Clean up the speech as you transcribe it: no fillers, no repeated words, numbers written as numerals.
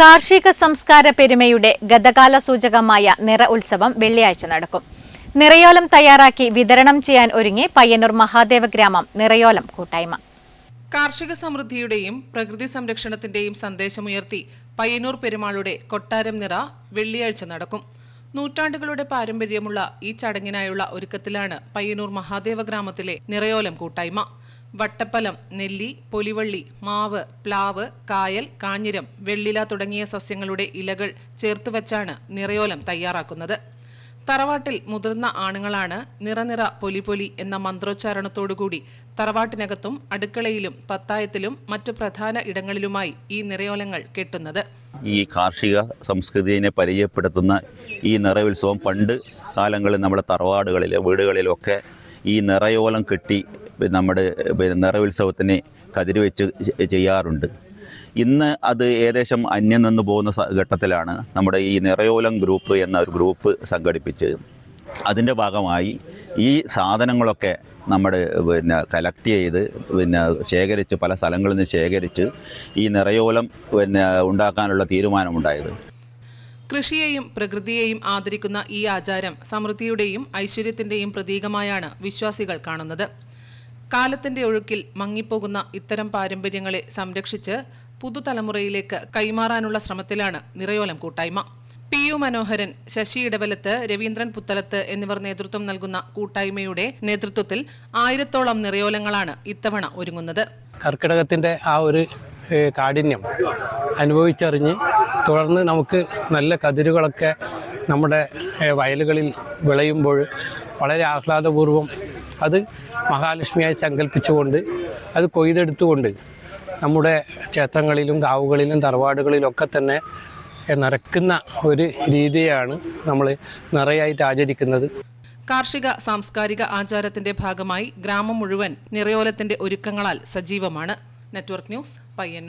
കാർഷിക സംസ്കാര പെരുമയുടെ ഗതകാല സൂചകമായ നിറ ഉത്സവം വെള്ളിയാഴ്ച നടക്കും. നിറയോലം തയ്യാറാക്കി വിതരണം ചെയ്യാൻ ഒരുങ്ങി പയ്യന്നൂർ മഹാദേവ ഗ്രാമം നിറയോലം കൂട്ടായ്മ. കാർഷിക സമൃദ്ധിയുടെയും പ്രകൃതി സംരക്ഷണത്തിന്റെയും സന്ദേശമുയർത്തി പയ്യന്നൂർ പെരുമാളുടെ കൊട്ടാരം നിറ വെള്ളിയാഴ്ച നടക്കും. നൂറ്റാണ്ടുകളുടെ പാരമ്പര്യമുള്ള ഈ ചടങ്ങിനായുള്ള ഒരുക്കത്തിലാണ് പയ്യന്നൂർ മഹാദേവ ഗ്രാമത്തിലെ നിറയോലം കൂട്ടായ്മ. വട്ടപ്പലം, നെല്ലി, പൊലിവള്ളി, മാവ്, പ്ലാവ്, കായൽ, കാഞ്ഞിരം, വെള്ളില തുടങ്ങിയ സസ്യങ്ങളുടെ ഇലകൾ ചേർത്തുവച്ചാണ് നിറയോലം തയ്യാറാക്കുന്നത്. തറവാട്ടിൽ മുതിർന്ന ആണുങ്ങളാണ് നിറനിറ പൊലിപൊലി എന്ന മന്ത്രോച്ചാരണത്തോടുകൂടി തറവാട്ടിനകത്തും അടുക്കളയിലും പത്തായത്തിലും മറ്റു പ്രധാന ഇടങ്ങളിലുമായി ഈ നിറയോലങ്ങൾ കെട്ടുന്നത്. ഈ കാർഷിക സംസ്കൃതിയെ പരിചയപ്പെടുത്തുന്ന ഈ നിറയുത്സവം പണ്ട് കാലങ്ങളിൽ നമ്മുടെ തറവാടുകളിലും വീടുകളിലൊക്കെ ഈ നിറയോലം കെട്ടി നമ്മുടെ നിറയുത്സവത്തിന് കതിരുവെച്ച് ചെയ്യാറുണ്ട്. ഇന്ന് അത് ഏകദേശം അന്യം നിന്ന് പോകുന്ന ഘട്ടത്തിലാണ് നമ്മുടെ ഈ നിറയോലം ഗ്രൂപ്പ് എന്ന ഒരു ഗ്രൂപ്പ് സംഘടിപ്പിച്ച് അതിൻ്റെ ഭാഗമായി ഈ സാധനങ്ങളൊക്കെ നമ്മുടെ കളക്ട് ചെയ്ത് ശേഖരിച്ച് പല സ്ഥലങ്ങളിൽ നിന്ന് ശേഖരിച്ച് ഈ നിറയോലം ഉണ്ടാക്കാനുള്ള തീരുമാനമുണ്ടായത്. കൃഷിയെയും പ്രകൃതിയെയും ആദരിക്കുന്ന ഈ ആചാരം സമൃദ്ധിയുടെയും ഐശ്വര്യത്തിന്റെയും പ്രതീകമായാണ് വിശ്വാസികൾ കാണുന്നത്. കാലത്തിന്റെ ഒഴുക്കിൽ മങ്ങിപ്പോകുന്ന ഇത്തരം പാരമ്പര്യങ്ങളെ സംരക്ഷിച്ച് പുതുതലമുറയിലേക്ക് കൈമാറാനുള്ള ശ്രമത്തിലാണ് നിറയോലം കൂട്ടായ്മ. PU മനോഹരൻ, ശശി ഇടവലത്ത്, രവീന്ദ്രൻ പുത്തലത്ത് എന്നിവർ നേതൃത്വം നൽകുന്ന കൂട്ടായ്മയുടെ നേതൃത്വത്തിൽ 1000-ഓളം നിറയോലങ്ങളാണ് ഇത്തവണ ഒരുങ്ങുന്നത്. കർക്കിടകത്തിന്റെ ആ ഒരു കാഠിന്യം അനുഭവിച്ചറിഞ്ഞ് തുടർന്ന് നമുക്ക് നല്ല കതിരുകളൊക്കെ നമ്മുടെ വയലുകളിൽ വിളയുമ്പോൾ വളരെ ആഹ്ലാദപൂർവ്വം അത് മഹാലക്ഷ്മിയായി സങ്കല്പിച്ചുകൊണ്ട് അത് കൊയ്തെടുത്തുകൊണ്ട് നമ്മുടെ ക്ഷേത്രങ്ങളിലും കാവുകളിലും തറവാടുകളിലൊക്കെ തന്നെ നിറയ്ക്കുന്ന ഒരു രീതിയാണ് നമ്മൾ നിറയായിട്ട് ആചരിക്കുന്നത്. കാർഷിക സാംസ്കാരിക ആചാരത്തിന്റെ ഭാഗമായി ഗ്രാമം മുഴുവൻ നിറയോലത്തിന്റെ ഒരുക്കങ്ങളാൽ സജീവമാണ്. Network news, Payyanur.